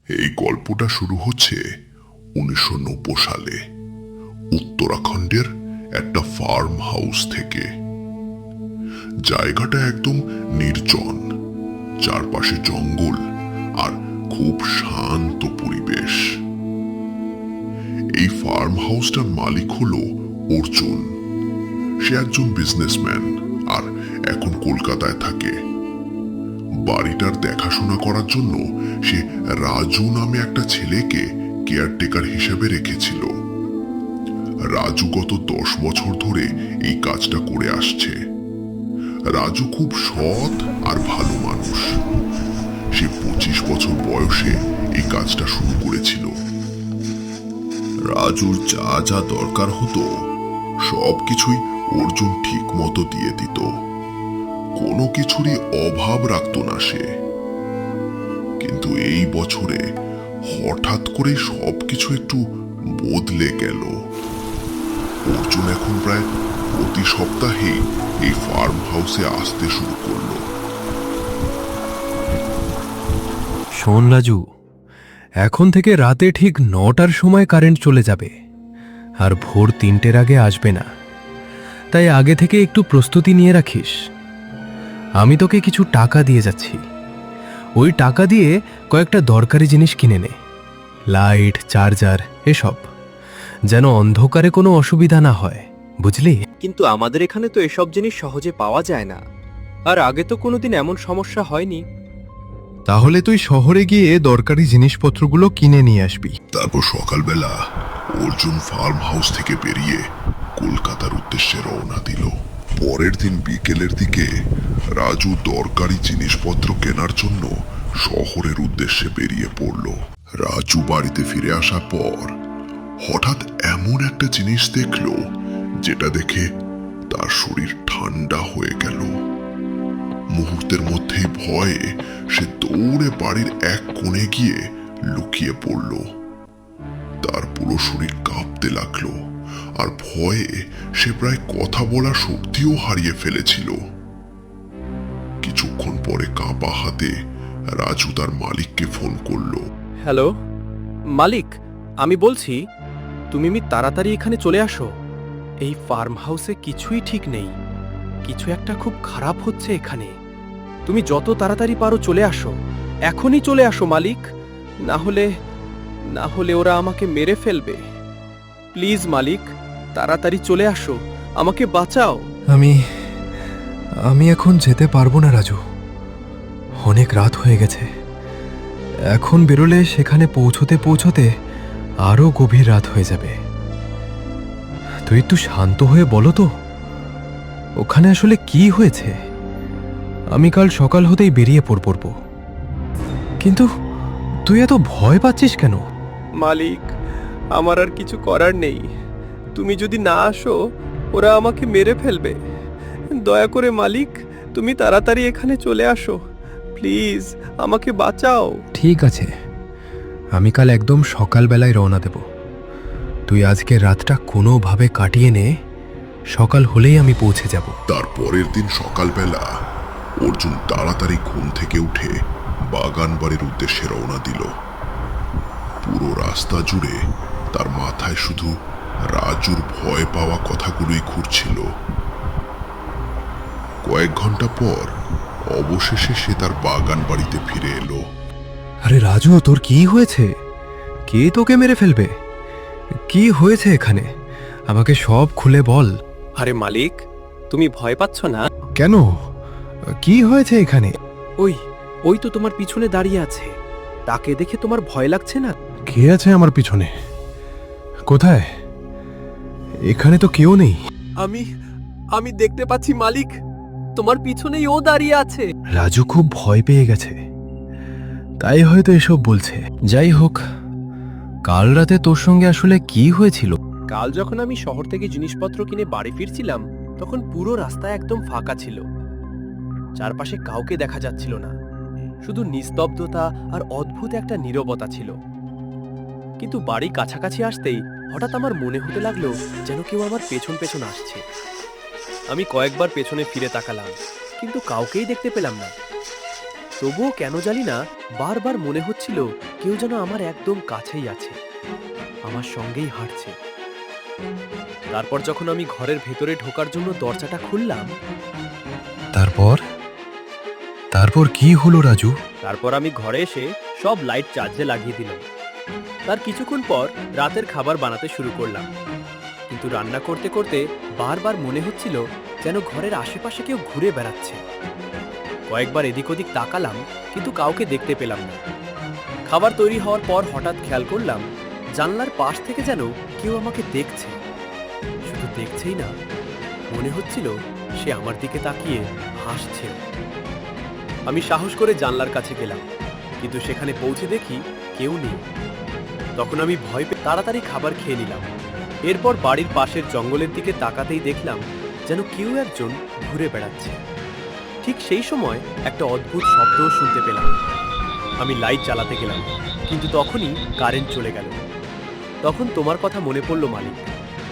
এই গল্পটা শুরু হচ্ছে 1990 সালে উত্তরাখণ্ডের একটা ফার্ম হাউস থেকে। জায়গাটা একদম নির্জন, চারপাশে জঙ্গল আর খুব শান্ত পরিবেশ। এই ফার্ম হাউসটার মালিক হলো অর্জুন। সে একজন বিজনেসম্যান আর এখন কলকাতায় থাকে। বাড়িটার দেখাশোনা করার জন্য সে রাজু নামে একটা ছেলেকে কেয়ারটেকার হিসেবে রেখেছিল। রাজু গত 10 বছর ধরে এই কাজটা করে আসছে। রাজু খুব সৎ আর ভালো মানুষ। সে 25 বছর বয়সে এই কাজটা শুরু করেছিল। রাজুর যা যা দরকার হতো সবকিছুই অর্জুন ঠিক মতো দিয়ে দিত। কোনো কিছুরই অভাব রাখত না সে। কিন্তু এই বছরে হঠাৎ করে সবকিছু একটু বদলে গেল। অর্জুন এখন প্রায় প্রতি সপ্তাহে এই ফার্ম হাউসে আসতে শুরু করলো। শোন রাজু, এখন থেকে রাতে ঠিক 9টার সময় কারেন্ট চলে যাবে আর ভোর 3টের আগে আসবে না। তাই আগে থেকে একটু প্রস্তুতি নিয়ে রাখিস। আমি তোকে কিছু টাকা দিয়ে যাচ্ছি। ওই টাকা দিয়ে কয়েকটা দরকারি জিনিস কিনে নে, লাইট, চার্জার, এসব, যেন অন্ধকারে কোনো অসুবিধা না হয়, বুঝলি? কিন্তু আমাদের এখানে তো এসব জিনিস সহজে পাওয়া যায় না, আর আগে তো কোনোদিন এমন সমস্যা হয়নি। তাহলে তুই শহরে গিয়ে দরকারি জিনিসপত্রগুলো কিনে নিয়ে আসবি। তারপর সকালবেলা অর্জুন ফার্ম হাউস থেকে বেরিয়ে কলকাতার উদ্দেশ্যে রওনা দিল। পরের দিন বিকেলের দিকে রাজু দরকারি জিনিসপত্র কেনার জন্য শহরের উদ্দেশ্যে বেরিয়ে পড়ল। রাজু বাড়িতে ফিরে আসার পর হঠাৎ এমন একটা জিনিস দেখল যেটা দেখে তার শরীর ঠান্ডা হয়ে গেল। মুহূর্তের মধ্যেই ভয়ে সে দৌড়ে বাড়ির এক কোণে গিয়ে লুকিয়ে পড়ল। তার পুরো শরীর কাঁপতে লাগলো আর ভয়ে সে প্রায় কথা বলার শক্তিও হারিয়ে ফেলেছিল। কিছুক্ষণ পরে কাঁপা হাতে রাজু তার মালিককে ফোন করলো। হ্যালো মালিক, আমি বলছি তুমি তাড়াতাড়ি এখানে চলে আসো। এই ফার্ম হাউসে কিছুই ঠিক নেই, কিছু একটা খুব খারাপ হচ্ছে এখানে। তুমি যত তাড়াতাড়ি পারো চলে আসো, এখনই চলে আসো মালিক, না হলে ওরা আমাকে মেরে ফেলবে। প্লিজ মালিক, তাড়াতাড়ি চলে আসো, আমাকে বাঁচাও। আমি এখন যেতে পারবো না রাজু। অনেক রাত হয়ে গেছে। এখন বেরোলে সেখানে পৌঁছতে আরো গভীর রাত হয়ে যাবে। তুই একটু শান্ত হয়ে বলো তো, ওখানে আসলে কি হয়েছে? আমি কাল সকাল হতেই বেরিয়ে পড়ব। কিন্তু তুই এত ভয় পাচ্ছিস কেন? মালিক, আমার আর কিছু করার নেই। তুমি যদি না আসো ওরা আমাকে মেরে ফেলবে। দয়া করে মালিক, তুমি তাড়াতাড়ি এখানে চলে আসো, প্লিজ আমাকে বাঁচাও। ঠিক আছে, আমি কাল একদম সকালবেলায় রওনা দেব। তুই আজকে রাতটা কোনোভাবে কাটিয়ে নে, সকাল হলেই আমি পৌঁছে যাব। তার পরের দিন সকালবেলা অর্জুন তাড়াতাড়ি ঘুম থেকে উঠে বাগান বাড়ির উদ্দেশ্যে রওনা দিল। পুরো রাস্তা জুড়ে তার মাথায় শুধু রাজুর ভয় পাওয়া কথাগুলোই ঘুরছিল। কয়েক ঘন্টা পর অবশেষে সে তার বাগান বাড়িতে ফিরে এলো। আরে রাজু, তোর কি হয়েছে? কে তোকে মেরে ফেলবে? কি হয়েছে এখানে? আমাকে সব খুলে বল। আরে মালিক, তুমি ভয় পাচ্ছ না? কেন? কি হয়েছে এখানে? ওই তো তোমার পিছনে দাঁড়িয়ে আছে, তাকে দেখে তোমার ভয় লাগছে না? কে আছে আমার পিছনে? কোথায়? এখানে তো কেউ নেই। আমি দেখতে পাচ্ছি মালিক, তোমার পিছনেই ও দাঁড়িয়ে আছে। রাজু খুব ভয় পেয়ে গেছে, তাই হয়তো এসব বলছে। যাই হোক, কাল রাতে তোর সঙ্গে আসলে কি হয়েছিল? কাল যখন আমি শহর থেকে জিনিসপত্র কিনে বাড়ি ফিরছিলাম, তখন পুরো রাস্তা একদম ফাঁকা ছিল। চারপাশে কাউকে দেখা যাচ্ছিল না, শুধু নিস্তব্ধতা আর অদ্ভুত একটা নীরবতা ছিল। কিন্তু বাড়ি কাছাকাছি আসতেই হঠাৎ আমার মনে হতে লাগলো যেন কেউ আমার পেছন পেছন আসছে। আমি কয়েকবার পেছনে ফিরে তাকালাম, কিন্তু কাউকেই দেখতে পেলাম না। তবুও কেন জানি না বারবার মনে হচ্ছিল কেউ যেন আমার একদম কাছেই আছে, আমার সঙ্গেই হাঁটছে। তারপর যখন আমি ঘরের ভেতরে ঢোকার জন্য দরজাটা খুললাম, তারপর তারপর কি হলো রাজু? তারপর আমি ঘরে এসে সব লাইট চার্জে লাগিয়ে দিলাম। তার কিছুক্ষণ পর রাতের খাবার বানাতে শুরু করলাম, কিন্তু রান্না করতে করতে বারবার মনে হচ্ছিল যেন ঘরের আশেপাশে কেউ ঘুরে বেড়াচ্ছে। কয়েকবার এদিক ওদিক তাকালাম, কিন্তু কাউকে দেখতে পেলাম না। খাবার তৈরি হওয়ার পর হঠাৎ খেয়াল করলাম জানলার পাশ থেকে যেন কেউ আমাকে দেখছে। শুধু দেখছেই না, মনে হচ্ছিল সে আমার দিকে তাকিয়ে হাসছে। আমি সাহস করে জানলার কাছে গেলাম, কিন্তু সেখানে পৌঁছে দেখি কেউ নেই। তখন আমি ভয় পেয়ে তাড়াতাড়ি খাবার খেয়ে নিলাম। এরপর বাড়ির পাশের জঙ্গলের দিকে তাকাতেই দেখলাম যেন কেউ একজন ঘুরে বেড়াচ্ছে। ঠিক সেই সময় একটা অদ্ভুত শব্দও শুনতে পেলাম। আমি লাইট জ্বালাতে গেলাম, কিন্তু তখনই কারেন্ট চলে গেল। তখন তোমার কথা মনে পড়ল মালিক।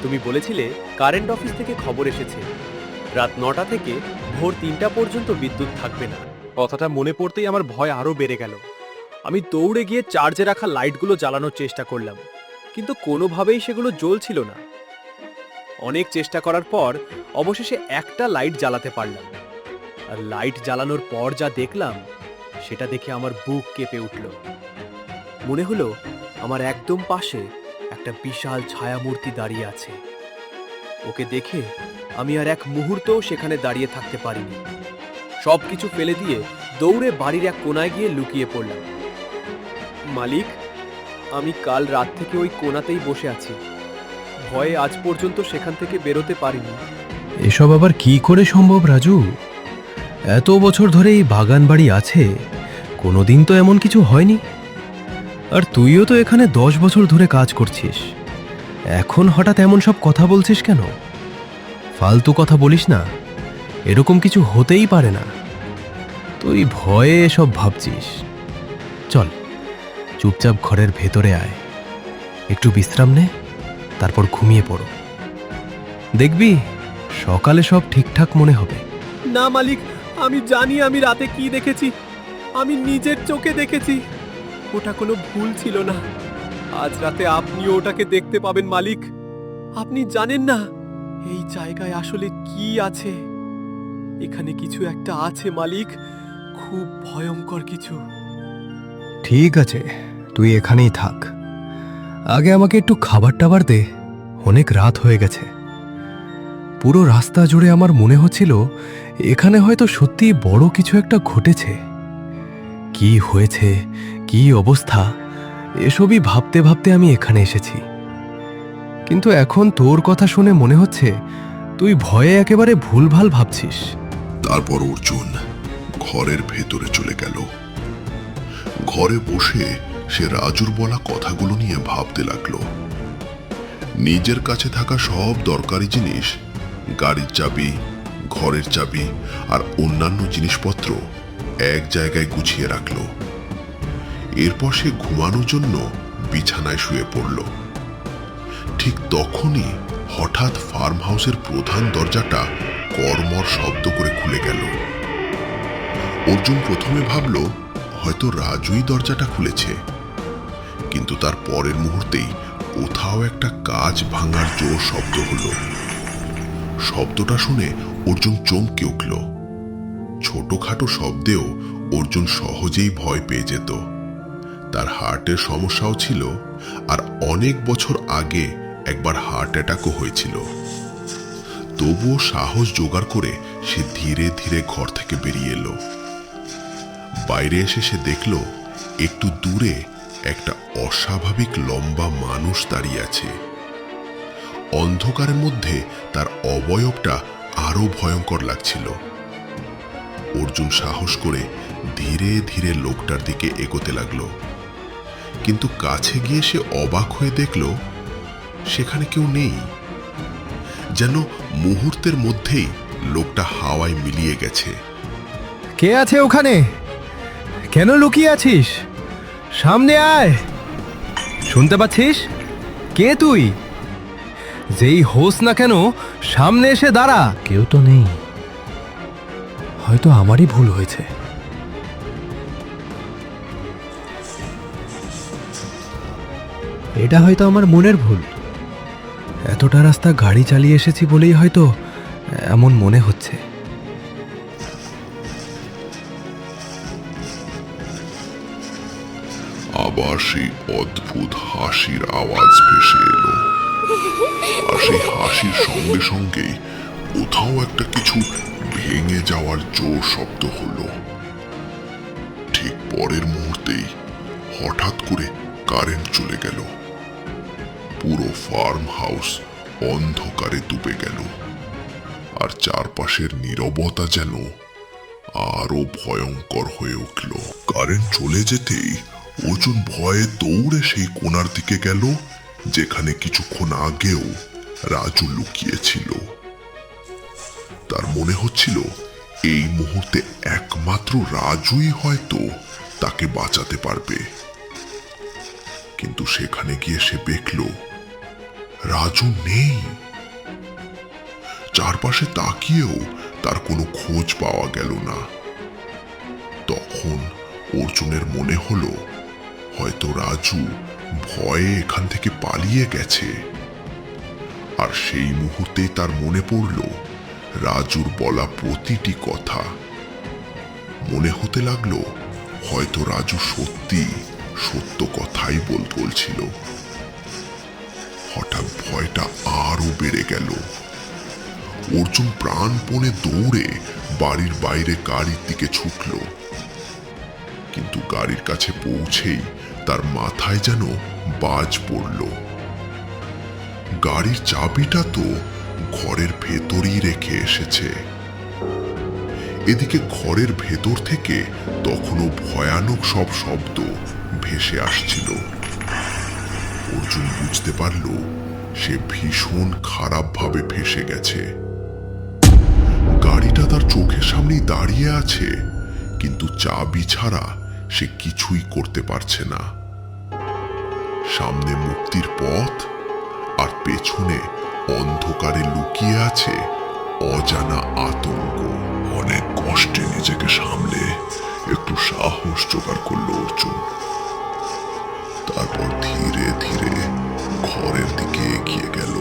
তুমি বলেছিলে কারেন্ট অফিস থেকে খবর এসেছে রাত 9টা থেকে ভোর 3টা পর্যন্ত বিদ্যুৎ থাকবে না। কথাটা মনে পড়তেই আমার ভয় আরো বেড়ে গেল। আমি দৌড়ে গিয়ে চার্জে রাখা লাইটগুলো জ্বালানোর চেষ্টা করলাম, কিন্তু কোনোভাবেই সেগুলো জ্বলছিল না। অনেক চেষ্টা করার পর অবশেষে একটা লাইট জ্বালাতে পারলাম, আর লাইট জ্বালানোর পর যা দেখলাম সেটা দেখে আমার বুক কেঁপে উঠল। মনে হলো আমার একদম পাশে একটা বিশাল ছায়ামূর্তি দাঁড়িয়ে আছে। ওকে দেখে আমি আর এক মুহূর্তও সেখানে দাঁড়িয়ে থাকতে পারিনি। সবকিছু ফেলে দিয়ে দৌড়ে বাড়ির এক কোনায় গিয়ে লুকিয়ে পড়লাম। মালিক, আমি কাল রাত থেকে ওই কোনাতেই বসে আছি। ভয়ে আজ পর্যন্ত সেখান থেকে বেরোতে পারিনি। এসব আবার কি করে সম্ভব রাজু? এত বছর ধরে এই বাগান বাড়ি আছে, কোনোদিন তো এমন কিছু হয়নি। আর তুইও তো এখানে 10 বছর ধরে কাজ করছিস, এখন হঠাৎ এমন সব কথা বলছিস কেন? ফালতু কথা বলিস না, এরকম কিছু হতেই পারে না। তুই ভয়ে এসব ভাবছিস। চল, চুপচাপ ঘরের ভেতরে আয়, একটু বিশ্রাম নে, তারপর ঘুমিয়ে পড়ো। দেখবি সকালে সব ঠিকঠাক মনে হবে। না মালিক, আমি জানি আমি রাতে কি দেখেছি। আমি নিজের চোখে দেখেছি, ওটা কোনো ভুল ছিল না। আজ রাতে আপনিও ওটাকে দেখতে পাবেন মালিক। আপনি জানেন না এই জায়গায় আসলে কি আছে। এখানে কিছু একটা আছে মালিক, খুব ভয়ঙ্কর কিছু। ঠিক আছে, তুই এখানেই থাক। আগে আমাকে একটু খাবার টাবার দে, অনেক রাত হয়ে গেছে। পুরো রাস্তা জুড়ে আমার মনে হচ্ছিল এখানে হয়তো সত্যি বড় কিছু একটা ঘটেছে। কি হয়েছে, কি অবস্থা, এসবই ভাবতে ভাবতে আমি এখানে এসেছি। কিন্তু এখন তোর কথা শুনে মনে হচ্ছে তুই ভয়ে একেবারে ভুলভাল ভাবছিস। তারপর অর্জুন ঘরের ভেতরে চলে গেল। ঘরে বসে সে রাজুর বলা কথাগুলো নিয়ে ভাবতে লাগলো। নিজের কাছে থাকা সব দরকারি জিনিস, গাড়ির চাবি, ঘরের চাবি আর অন্যান্য জিনিসপত্র এক জায়গায় গুছিয়ে রাখলো। এরপর সে ঘুমানোর জন্য বিছানায় শুয়ে পড়ল। ঠিক তখনই হঠাৎ ফার্ম হাউসের প্রধান দরজাটা কড়মড় শব্দ করে খুলে গেল। অর্জুন প্রথমে ভাবল হয়তো রাজুই দরজাটা খুলেছে, কিন্তু তার পরের মুহূর্তেই কোথাও একটা কাঁচ ভাঙার জোর শব্দ হলো। শব্দটা শুনে অর্জুন চমকে উঠল। ছোটখাটো শব্দেও অর্জুন সহজেই ভয় পেয়ে যেত। তার হার্টের সমস্যাও ছিল, আর অনেক বছর আগে একবার হার্ট অ্যাটাকও হয়েছিল। তবুও সাহস জোগাড় করে সে ধীরে ধীরে ঘর থেকে বেরিয়ে এলো। বাইরে এসে সে দেখল একটু দূরে একটা অস্বাভাবিক লম্বা মানুষ দাঁড়িয়ে আছে। অন্ধকারের মধ্যে তার অবয়বটা আরো ভয়ঙ্কর লাগছিল। অর্জুন সাহস করে ধীরে ধীরে লোকটার দিকে এগোতে লাগলো, কিন্তু কাছে গিয়ে সে অবাক হয়ে দেখল সেখানে কেউ নেই। যেন মুহূর্তের মধ্যেই লোকটা হাওয়ায় মিলিয়ে গেছে। কে আছে ওখানে? কেন লুকিয়ে আছিস? সামনে আয়। শুনতে পাচ্ছিস? কে তুই? যেই হোস না কেন, সামনে এসে দাঁড়া। কেউ তো নেই, হয়তো আমারই ভুল হয়েছে। এটা হয়তো আমার মনের ভুল। এতটা রাস্তা গাড়ি চালিয়ে এসেছি বলেই হয়তো এমন মনে হচ্ছে। আবার সেই অদ্ভুত হাসির আওয়াজ ভেসে এলো, আর সেই হাসির সঙ্গে সঙ্গেই কোথাও একটা কিছু ভেঙে যাওয়ার জোর শব্দ হলো। ঠিক পরের মুহূর্তেই হঠাৎ করে কারেন্ট চলে গেল। পুরো ফার্ম হাউস অন্ধকারে ডুবে গেল, আর চারপাশের নীরবতা যেন আরো ভয়ঙ্কর হয়ে উঠল। কারেন্ট চলে যেতেই অর্জুন ভয়ে দৌড়ে সেই কোণার দিকে গেল যেখানে কিছুক্ষণ আগেও রাজু লুকিয়েছিল। তার মনে হচ্ছিল এই মুহূর্তে একমাত্র রাজুই হয়তো তাকে বাঁচাতে পারবে। কিন্তু সেখানে গিয়ে সে দেখল রাজু নেই। চারপাশে তাকিয়েও তার কোনো খোঁজ পাওয়া গেল না। তখন অর্জুনের মনে হলো হয়তো রাজু ভয়ে এখান থেকে পালিয়ে গেছে। আর সেই মুহূর্তে তার মনে পড়ল রাজুর বলা প্রতিটি কথা। মনে হতে লাগলো হয়তো রাজু সত্যি সত্য কথাই বলছিল। হঠাৎ ভয়টা আরো বেড়ে গেল। অর্জুন প্রাণপণে দৌড়ে বাড়ির বাইরে গাড়ির দিকে ছুটল, কিন্তু গাড়ির কাছে পৌঁছেই তার মাথায় যেন বাজ পড়ল। গাড়ির চাবিটা তো ঘরের ভেতরই রেখে এসেছে। এদিকে ঘরের ভেতর থেকে তখনও ভয়ানক সব শব্দ ভেসে আসছিল। অর্জুন বুঝতে পারল সে ভীষণ খারাপভাবে ফেঁসে গেছে। গাড়িটা তার চোখের সামনেই দাঁড়িয়ে আছে, কিন্তু চাবি ছাড়া সে কিছুই করতে পারছে না। সামনে মুক্তির পথ, আর পেছনে অন্ধকারে লুকিয়ে আছে অজানা আতঙ্ক। অনেক কষ্টে নিজেকে সামলে একটু সাহস জোগাড় করলো অর্জুন। তারপর ধীরে ধীরে ঘরের দিকে এগিয়ে গেল।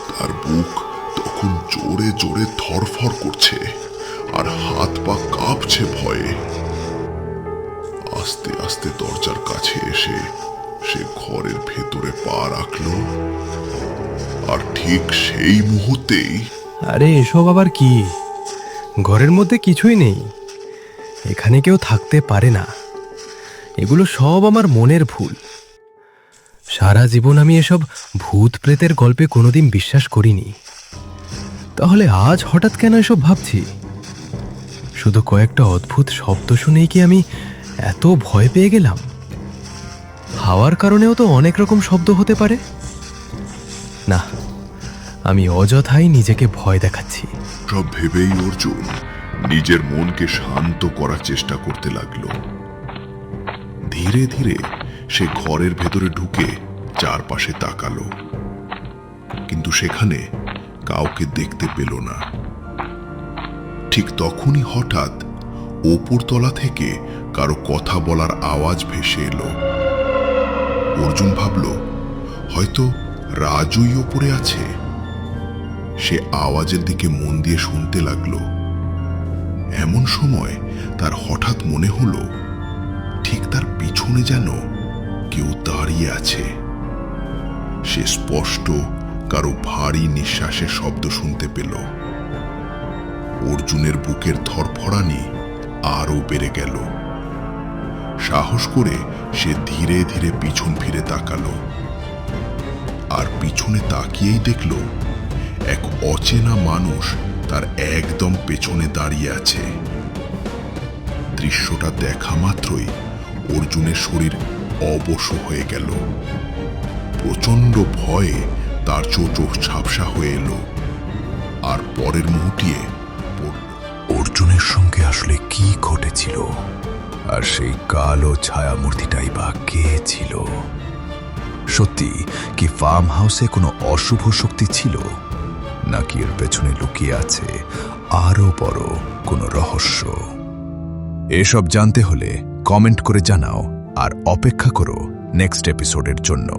তার বুক তখন জোরে জোরে ধরফর করছে, আর হাত পা কাঁপছে ভয়ে। আস্তে আস্তে দরজার কাছে এসে সে ঘরের ভেতরে পা রাখল, আর ঠিক সেই মুহূর্তেই আরে এসব আবার কি? ঘরের মধ্যে কিছুই নেই, এখানে কেউ থাকতে পারে না। এগুলো সব আমার মনের ভুল। সারা জীবন আমি এসব ভূত প্রেতের গল্পে কোনোদিন বিশ্বাস করিনি, তাহলে আজ হঠাৎ কেন এসব ভাবছি? শুধু কয়েকটা অদ্ভুত শব্দ শুনেই কি আমি এত ভয় পেয়ে গেলাম? হাওয়ার কারণেও তো অনেক রকম শব্দ হতে পারে। না, আমি অযথাই নিজেকে ভয় দেখাচ্ছি। সব ভেবেই অর্জুন নিজের মনকে শান্ত করার চেষ্টা করতে লাগলো। ধীরে ধীরে সে ঘরের ভেতরে ঢুকে চারপাশে তাকালো, কিন্তু সেখানে কাউকে দেখতে পেল না। ঠিক তখনই হঠাৎ ওপরতলা থেকে কারো কথা বলার আওয়াজ ভেসে এলো। অর্জুন ভাবল হয়তো রাজুই ওপরে আছে। সে আওয়াজের দিকে মন দিয়ে শুনতে লাগলো। এমন সময় তার হঠাৎ মনে হলো ঠিক তার পিছনে যেন কেউ দাঁড়িয়ে আছে। সে স্পষ্ট কারো ভারী নিঃশ্বাসের শব্দ শুনতে পেল। অর্জুনের বুকের ধরফরানি আরো বেড়ে গেল। সাহস করে সে ধীরে ধীরে পিছন ফিরে তাকালো, আর পিছনে তাকিয়েই দেখল এক অচেনা মানুষ তার একদম পেছনে দাঁড়িয়ে আছে। দৃশ্যটা দেখা মাত্রই অর্জুনের শরীর অবশ হয়ে গেল। প্রচন্ড ভয়ে তার চোখ ঝাপসা হয়ে এলো, আর পরের মুহূর্তে অর্জুনের সঙ্গে আসলে কি ঘটেছিল, আর সেই কালো ছায়ামূর্তিটাই বা কে ছিল? সত্যি কি ফার্ম হাউসে কোনো অশুভ শক্তি ছিল, নাকি এর পেছনে লুকিয়ে আছে আরো বড় কোনো রহস্য? এসব জানতে হলে কমেন্ট করে জানাও, আর অপেক্ষা করো নেক্সট এপিসোডের জন্য।